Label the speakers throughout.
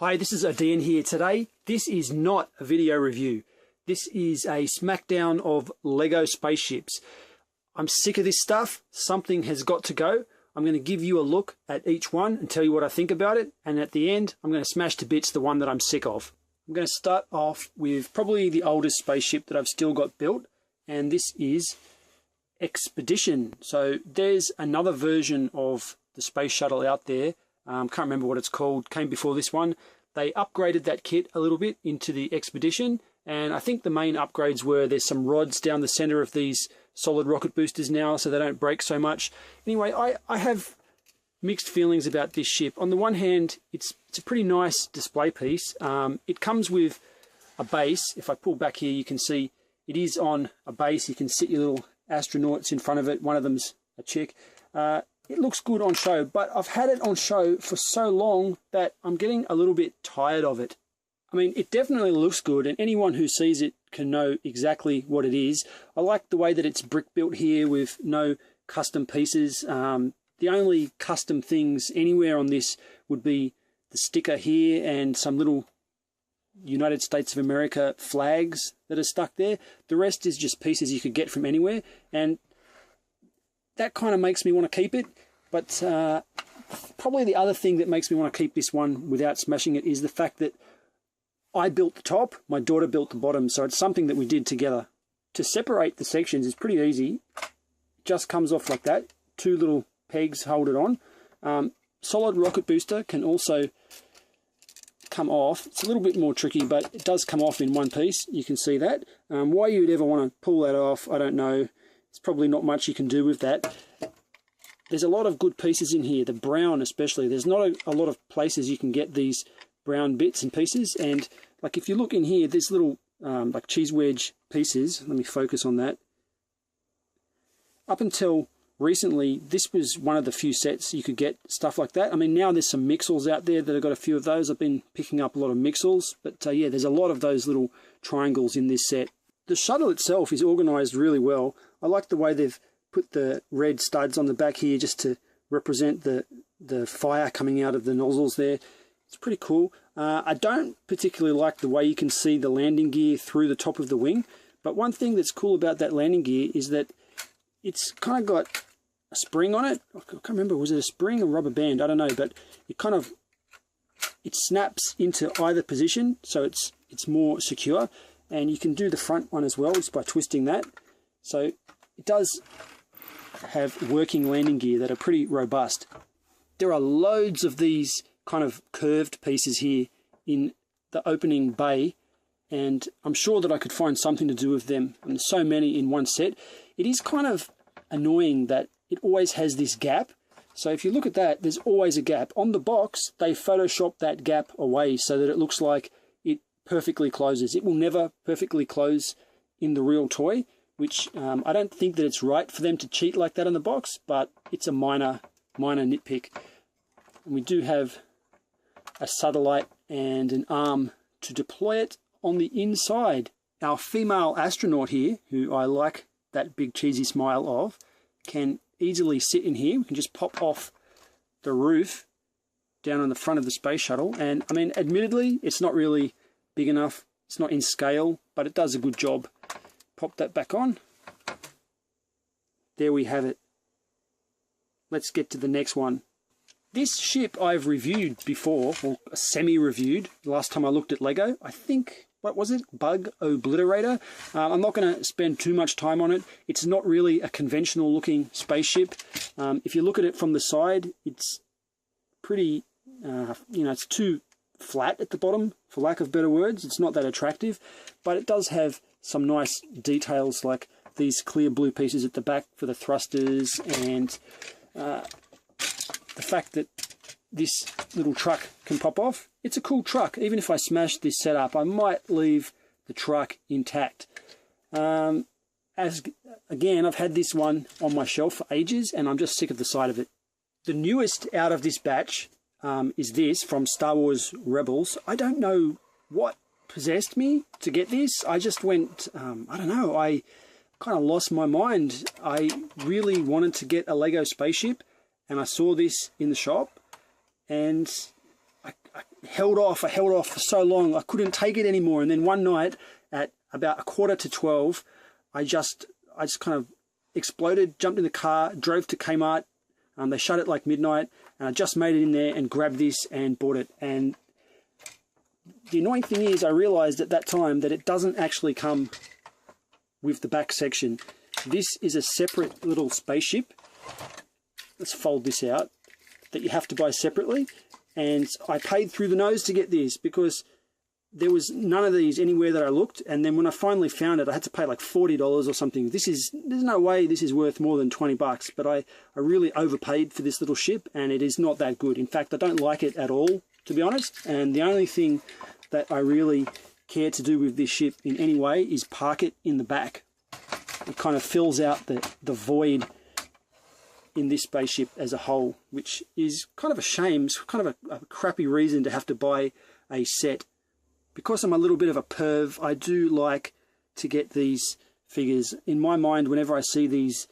Speaker 1: Hi, this is Odeean here today. This is not a video review. This is a smackdown of Lego spaceships. I'm sick of this stuff. Something has got to go. I'm going to give you a look at each one and tell you what I think about it. And at the end, I'm going to smash to bits the one that I'm sick of. I'm going to start off with probably the oldest spaceship that I've still got built. And this is Expedition. So there's another version of the space shuttle out there. Can't remember what it's called. Came before this one. They upgraded that kit a little bit into the Expedition, and I think the main upgrades were there's some rods down the center of these solid rocket boosters now so they don't break so much. Anyway, I have mixed feelings about this ship. On the one hand, it's a pretty nice display piece. It comes with a base. If I pull back here, you can see it is on a base. You can sit your little astronauts in front of it. One of them's a chick. It looks good on show, but I've had it on show for so long that I'm getting a little bit tired of it. I mean, it definitely looks good, and anyone who sees it can know exactly what it is. I like the way that it's brick built here with no custom pieces. The only custom things anywhere on this would be the sticker here and some little United States of America flags that are stuck there. The rest is just pieces you could get from anywhere, and that kind of makes me want to keep it. But probably the other thing that makes me want to keep this one without smashing it is the fact that I built the top, my daughter built the bottom, so it's something that we did together. To separate the sections is pretty easy. It just comes off like that. Two little pegs hold it on. Solid rocket booster can also come off. It's a little bit more tricky, but it does come off in one piece. You can see that. Why you would ever want to pull that off, I don't know. There's probably not much you can do with that. There's a lot of good pieces in here, the brown especially. There's not a lot of places you can get these brown bits and pieces. And like if you look in here, there's little like cheese wedge pieces. Let me focus on that. Up until recently, this was one of the few sets you could get stuff like that. I mean, now there's some mixels out there that have got a few of those. I've been picking up a lot of mixels, but yeah, there's a lot of those little triangles in this set. The shuttle itself is organized really well. I like the way they've put the red studs on the back here just to represent the fire coming out of the nozzles there. It's pretty cool. I don't particularly like the way you can see the landing gear through the top of the wing, but one thing that's cool about that landing gear is that it's kind of got a spring on it. I can't remember, was it a spring or rubber band? I don't know, but it snaps into either position, so it's more secure. And you can do the front one as well just by twisting that. So it does have working landing gear that are pretty robust. There are loads of these kind of curved pieces here in the opening bay, and I'm sure that I could find something to do with them. And there's so many in one set. It is kind of annoying that it always has this gap. So if you look at that, there's always a gap. On the box, they Photoshop that gap away so that it looks like it perfectly closes. It will never perfectly close in the real toy, which I don't think that it's right for them to cheat like that on the box, but it's a minor nitpick. And we do have a satellite and an arm to deploy it on the inside. Our female astronaut here, who I like that big cheesy smile of, can easily sit in here. We can just pop off the roof down on the front of the space shuttle. And I mean, admittedly, it's not really big enough. It's not in scale, but it does a good job. Pop that back on. There we have it. Let's get to the next one. This ship I've reviewed before, or semi-reviewed, the last time I looked at Lego. I think, what was it? Bug Obliterator. I'm not going to spend too much time on it. It's not really a conventional looking spaceship. If you look at it from the side, it's pretty, it's too flat at the bottom, for lack of better words. It's not that attractive, but it does have some nice details like these clear blue pieces at the back for the thrusters, and the fact that this little truck can pop off. It's a cool truck. Even if I smash this setup, I might leave the truck intact. Again, I've had this one on my shelf for ages, and I'm just sick of the sight of it. The newest out of this batch is this from Star Wars Rebels. I don't know what possessed me to get this. I just went, I don't know, I kind of lost my mind. I really wanted to get a Lego spaceship, and I saw this in the shop, and held off. I held off for so long. I couldn't take it anymore. And then one night at about 11:45, I just kind of exploded, jumped in the car, drove to Kmart. They shut it like midnight, and I just made it in there and grabbed this and bought it. And the annoying thing is, I realized at that time that it doesn't actually come with the back section. This is a separate little spaceship. Let's fold this out, that you have to buy separately. And I paid through the nose to get this because there was none of these anywhere that I looked. And then when I finally found it, I had to pay like $40 or something. There's no way this is worth more than 20 bucks, but I really overpaid for this little ship, and it is not that good. In fact, I don't like it at all, to be honest. And the only thing that I really care to do with this ship in any way is park it in the back. It kind of fills out the void in this spaceship as a whole, which is kind of a shame. It's kind of a crappy reason to have to buy a set. Because I'm a little bit of a perv, I do like to get these figures. In my mind, whenever I see these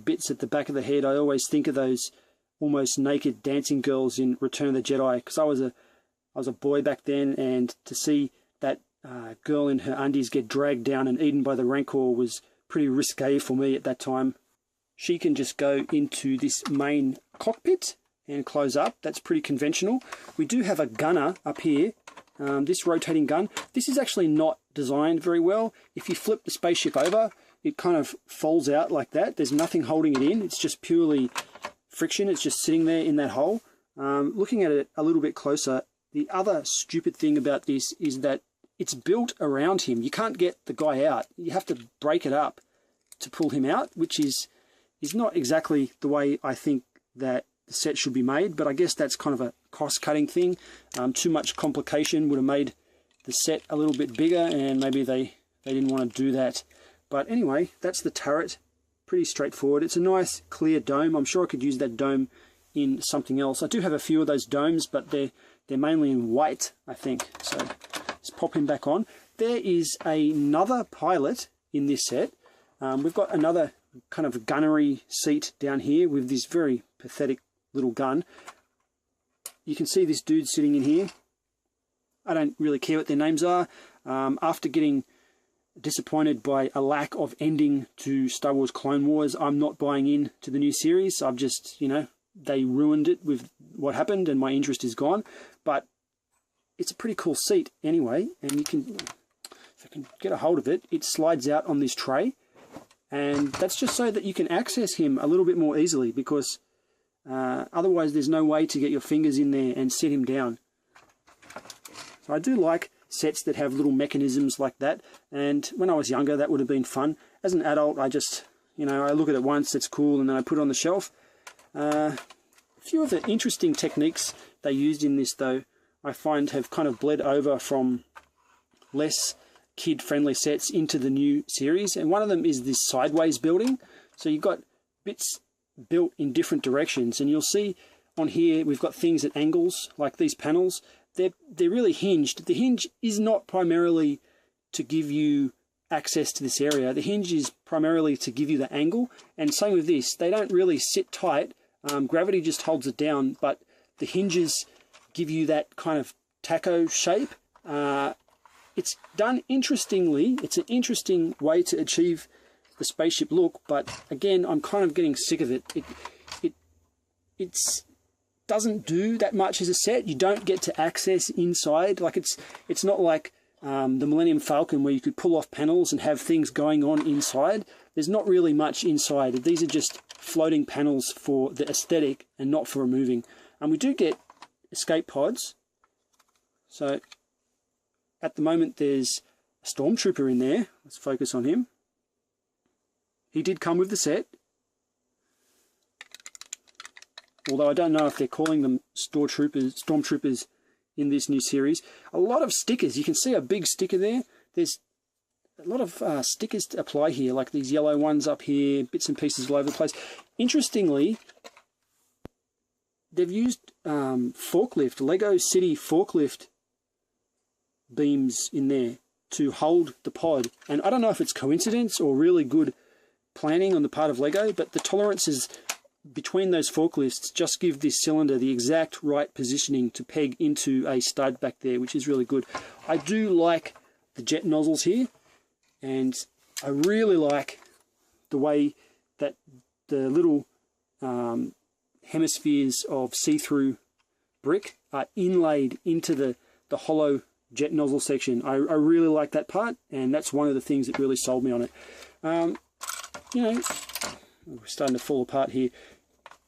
Speaker 1: bits at the back of the head, I always think of those almost naked dancing girls in Return of the Jedi, because I was a boy back then, and to see that girl in her undies get dragged down and eaten by the Rancor was pretty risque for me at that time. She can just go into this main cockpit and close up. That's pretty conventional. We do have a gunner up here, this rotating gun. This is actually not designed very well. If you flip the spaceship over, it kind of folds out like that. There's nothing holding it in. It's just purely friction. It's just sitting there in that hole. Looking at it a little bit closer, the other stupid thing about this is that it's built around him. You can't get the guy out. You have to break it up to pull him out, which is not exactly the way I think that the set should be made, but I guess that's kind of a cost-cutting thing. Too much complication would have made the set a little bit bigger, and maybe they didn't want to do that. But anyway, that's the turret. Pretty straightforward. It's a nice clear dome. I'm sure I could use that dome in something else. I do have a few of those domes, but they're mainly in white, I think. So let's pop him back on. There is another pilot in this set. We've got another kind of gunnery seat down here with this very pathetic little gun. You can see this dude sitting in here. I don't really care what their names are. After getting disappointed by a lack of ending to Star Wars Clone Wars, I'm not buying in to the new series. I've just, they ruined it with what happened and my interest is gone. But it's a pretty cool seat anyway, and you can, if I can get a hold of it, it slides out on this tray. And that's just so that you can access him a little bit more easily, because otherwise there's no way to get your fingers in there and sit him down. So I do like sets that have little mechanisms like that, and when I was younger that would have been fun. As an adult, I just, I look at it once, it's cool, and then I put it on the shelf. A few of the interesting techniques they used in this, though, I find have kind of bled over from less kid-friendly sets into the new series, and one of them is this sideways building. So you've got bits built in different directions, and you'll see on here we've got things at angles, like these panels. They're really hinged. The hinge is not primarily to give you access to this area. The hinge is primarily to give you the angle, and same with this. They don't really sit tight. Gravity just holds it down, but the hinges give you that kind of taco shape. It's done interestingly. It's an interesting way to achieve the spaceship look, but again, I'm kind of getting sick of it. It doesn't do that much as a set. You don't get to access inside. Like it's not like the Millennium Falcon where you could pull off panels and have things going on inside. There's not really much inside. These are just floating panels for the aesthetic and not for removing. And we do get escape pods. So at the moment there's a stormtrooper in there. Let's focus on him. He did come with the set. Although I don't know if they're calling them stormtroopers in this new series. A lot of stickers. You can see a big sticker there. There's a lot of stickers to apply here, like these yellow ones up here, bits and pieces all over the place. Interestingly, they've used forklift, Lego City forklift beams in there to hold the pod. And I don't know if it's coincidence or really good planning on the part of Lego, but the tolerances between those forklifts just give this cylinder the exact right positioning to peg into a stud back there, which is really good. I do like the jet nozzles here, and I really like the way that the little hemispheres of see-through brick are inlaid into the hollow jet nozzle section. I really like that part, and that's one of the things that really sold me on it. You know, we're starting to fall apart here.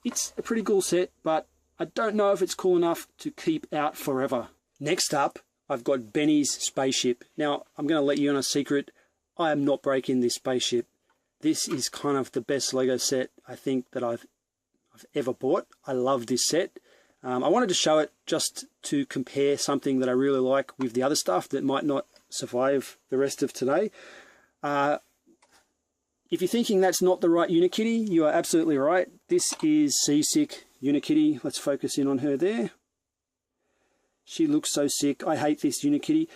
Speaker 1: It's a pretty cool set, but I don't know if it's cool enough to keep out forever. Next up, I've got Benny's Spaceship. Now, I'm going to let you in a secret. I am not breaking this spaceship. This is kind of the best Lego set I think that I've ever bought. I love this set. I wanted to show it just to compare something that I really like with the other stuff that might not survive the rest of today. If you're thinking that's not the right Unikitty, you are absolutely right. This is Seasick Unikitty. Let's focus in on her there. She looks so sick. I hate this Unikitty.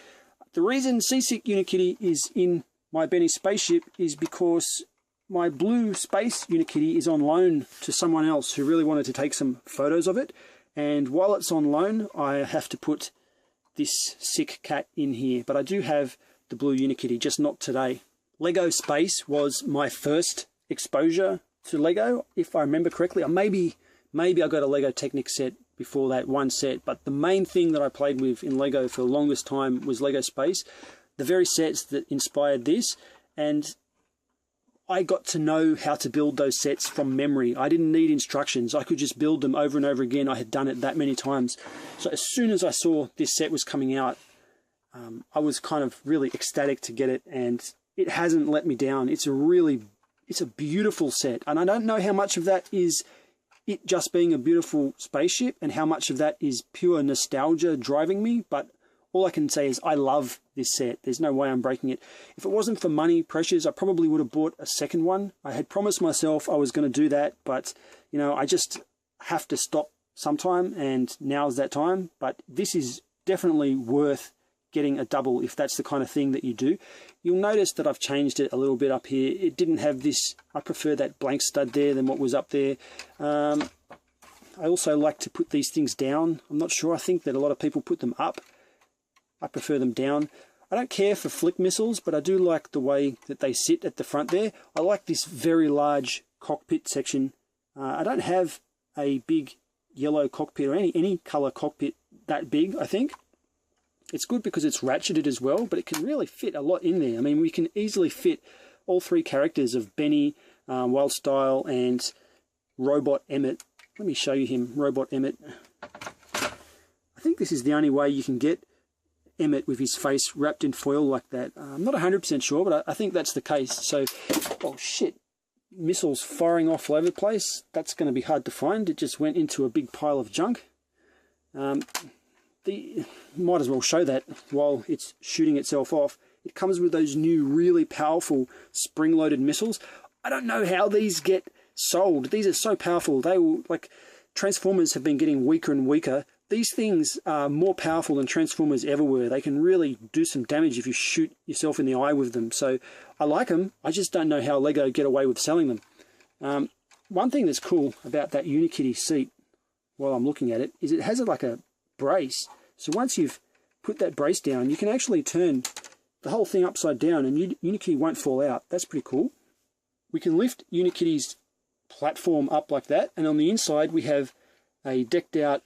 Speaker 1: The reason Seasick Unikitty is in my Benny Spaceship is because my blue space Unikitty is on loan to someone else who really wanted to take some photos of it. And while it's on loan, I have to put this sick cat in here. But I do have the blue Unikitty, just not today. Lego Space was my first exposure to Lego, if I remember correctly. Or maybe I got a Lego Technic set before that, one set. But the main thing that I played with in Lego for the longest time was Lego Space. The very sets that inspired this, and I got to know how to build those sets from memory. I didn't need instructions. I could just build them over and over again. I had done it that many times. So as soon as I saw this set was coming out, I was kind of really ecstatic to get it, and it hasn't let me down. It's a beautiful set, and I don't know how much of that is it just being a beautiful spaceship and how much of that is pure nostalgia driving me, but all I can say is I love this set. There's no way I'm breaking it. If it wasn't for money pressures, I probably would have bought a second one. I had promised myself I was going to do that, but you know, I just have to stop sometime, and now's that time. But this is definitely worth getting a double if that's the kind of thing that you do. You'll notice that I've changed it a little bit up here. It didn't have this. I prefer that blank stud there than what was up there. I also like to put these things down. I'm not sure. I think that a lot of people put them up. I prefer them down. I don't care for flick missiles, but I do like the way that they sit at the front there. I like this very large cockpit section. I don't have a big yellow cockpit or any color cockpit that big, I think. It's good because it's ratcheted as well, but it can really fit a lot in there. I mean, we can easily fit all three characters of Benny, Wildstyle, and Robot Emmett. Let me show you him, Robot Emmett. I think this is the only way you can get Emmett with his face wrapped in foil like that. I'm not 100% sure, but I think that's the case. So, oh shit, missiles firing off all over the place. That's going to be hard to find. It just went into a big pile of junk. Might as well show that while it's shooting itself off. It comes with those new really powerful spring-loaded missiles. I don't know how these get sold. These are so powerful. They will, like, Transformers have been getting weaker and weaker. These things are more powerful than Transformers ever were. They can really do some damage if you shoot yourself in the eye with them. So I like them. I just don't know how Lego get away with selling them. One thing that's cool about that Unikitty seat, while I'm looking at it, is it has like a brace. So once you've put that brace down, you can actually turn the whole thing upside down and Unikitty won't fall out. That's pretty cool. We can lift Unikitty's platform up like that, and on the inside we have a decked out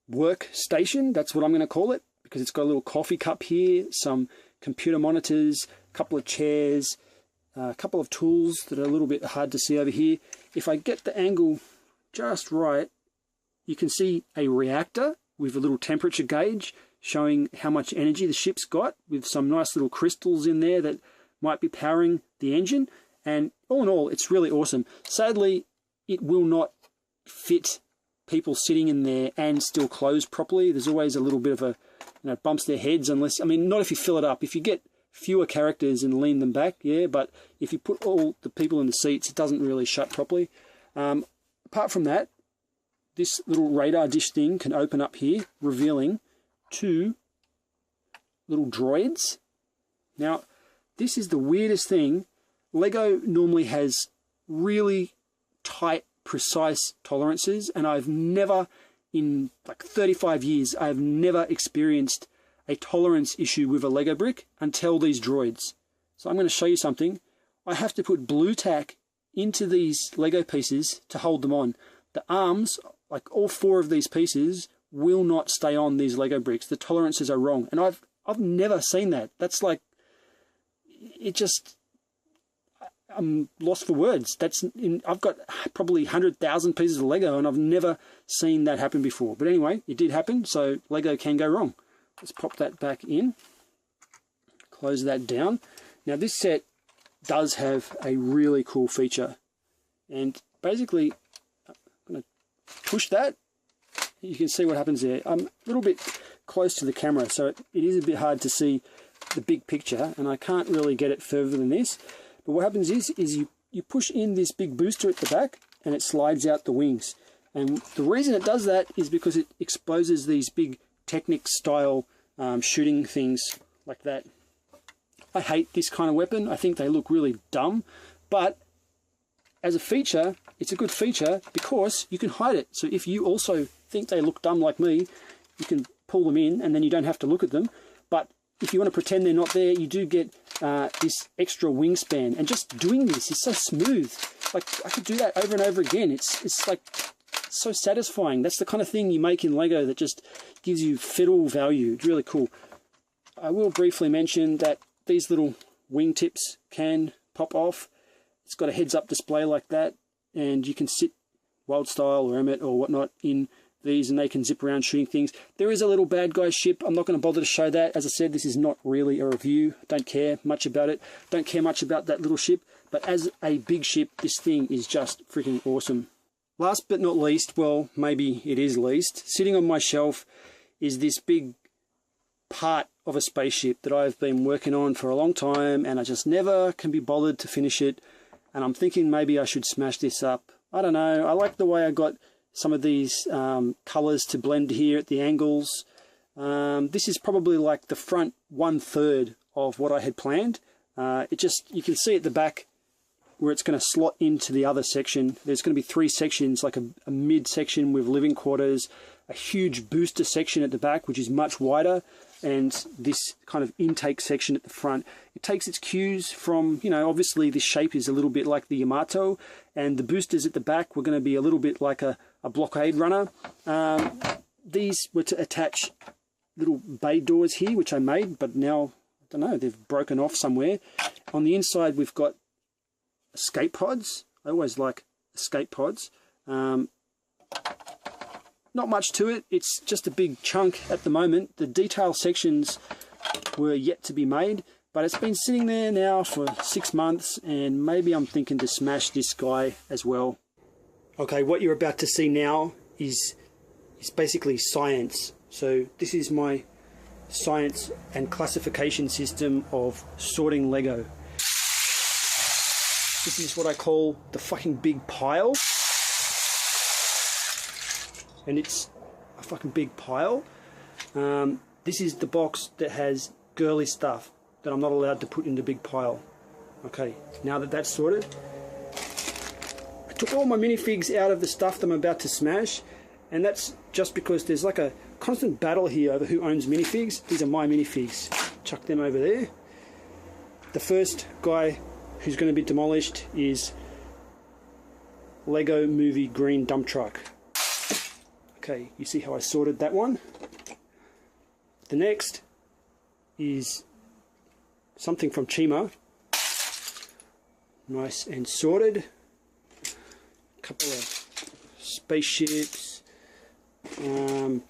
Speaker 1: workstation. That's what I'm going to call it, because it's got a little coffee cup here, some computer monitors, a couple of chairs, a couple of tools that are a little bit hard to see over here. If I get the angle just right, you can see a reactor with a little temperature gauge showing how much energy the ship's got, with some nice little crystals in there that might be powering the engine. And all in all, it's really awesome. Sadly, it will not fit people sitting in there and still close properly. There's always a little bit of a, bumps their heads, unless, I mean, not if you fill it up. If you get fewer characters and lean them back, yeah, but if you put all the people in the seats, it doesn't really shut properly. Apart from that, this little radar dish thing can open up here, revealing two little droids. Now, this is the weirdest thing. Lego normally has really tight precise tolerances, and I've never, in like 35 years, I've never experienced a tolerance issue with a Lego brick until these droids. So I'm going to show you something. I have to put blue tack into these Lego pieces to hold them on. The arms, like all 4 of these pieces, will not stay on these Lego bricks. The tolerances are wrong, and I've never seen that. That's like, it just, I'm lost for words. I've got probably 100,000 pieces of Lego, and I've never seen that happen before. But anyway, it did happen, so Lego can go wrong. Let's pop that back in, close that down. Now this set does have a really cool feature, and basically I'm going to push that. You can see what happens there. I'm a little bit close to the camera, so it is a bit hard to see the big picture, and I can't really get it further than this. But what happens is you push in this big booster at the back, and it slides out the wings. And the reason it does that is because it exposes these big Technic style shooting things like that. I hate this kind of weapon. I think they look really dumb, but as a feature, it's a good feature because you can hide it. So if you also think they look dumb like me, you can pull them in and then you don't have to look at them. But if you want to pretend they're not there, you do get this extra wingspan. And just doing this is so smooth. Like, I could do that over and over again. It's like so satisfying. That's the kind of thing you make in Lego that just gives you fiddle value. It's really cool. I will briefly mention that these little wingtips can pop off. It's got a heads-up display like that, and you can sit Wild Style or Emmett or whatnot in these, and they can zip around shooting things. There is a little bad guy ship. I'm not going to bother to show that. As I said, this is not really a review. Don't care much about it. Don't care much about that little ship. But as a big ship, this thing is just freaking awesome. Last but not least, well, maybe it is least, sitting on my shelf is this big part of a spaceship that I've been working on for a long time, and I just never can be bothered to finish it. And I'm thinking maybe I should smash this up. I don't know. I like the way I got some of these colors to blend here at the angles. This is probably like the front 1/3 of what I had planned. You can see at the back where it's going to slot into the other section. There's going to be 3 sections, like a mid section with living quarters, a huge booster section at the back, which is much wider, and this kind of intake section at the front. It takes its cues from, obviously this shape is a little bit like the Yamato, and the boosters at the back were going to be a little bit like a blockade runner. These were to attach little bay doors here, which I made, but now, I don't know, they've broken off somewhere. On the inside, we've got escape pods. I always like escape pods. Not much to it. It's just a big chunk at the moment. The detail sections were yet to be made, but it's been sitting there now for 6 months, and maybe I'm thinking to smash this guy as well. Okay, what you're about to see now is basically science. So this is my science and classification system of sorting Lego. This is what I call the fucking big pile. And it's a fucking big pile. This is the box that has girly stuff that I'm not allowed to put in the big pile. Okay, now that that's sorted, I took all my minifigs out of the stuff that I'm about to smash, and that's just because there's like a constant battle here over who owns minifigs. These are my minifigs. Chuck them over there. The first guy who's going to be demolished is Lego Movie Green Dump Truck. Okay, you see how I sorted that one? The next is something from Chima. Nice and sorted. A couple of spaceships. The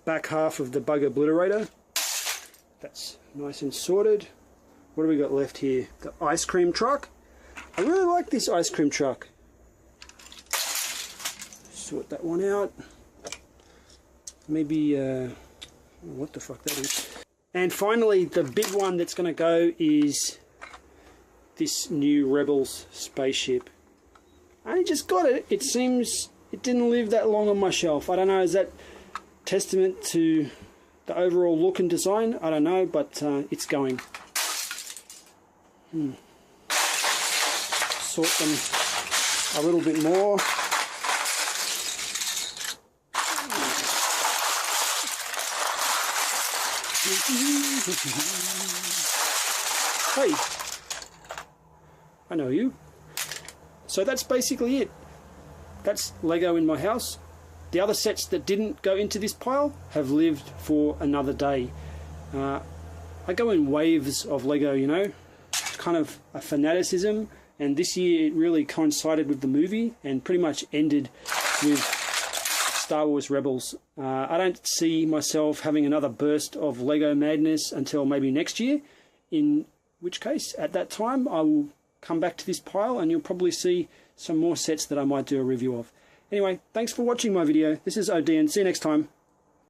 Speaker 1: back half of the Bug Obliterator. That's nice and sorted. What do we got left here? The ice cream truck. I really like this ice cream truck. Sort that one out. Maybe, what the fuck that is. And finally, the big one that's going to go is this new Rebels spaceship. I only just got it. It seems it didn't live that long on my shelf. I don't know, is that testament to the overall look and design? I don't know, but it's going. Sort them a little bit more. Hey, I know you. So that's basically it. That's Lego in my house. The other sets that didn't go into this pile have lived for another day. I go in waves of Lego, you know, kind of a fanaticism, and this year it really coincided with the movie and pretty much ended with Star Wars Rebels. I don't see myself having another burst of Lego madness until maybe next year, in which case at that time I will come back to this pile and you'll probably see some more sets that I might do a review of. Anyway, thanks for watching my video. This is Odeean. See you next time.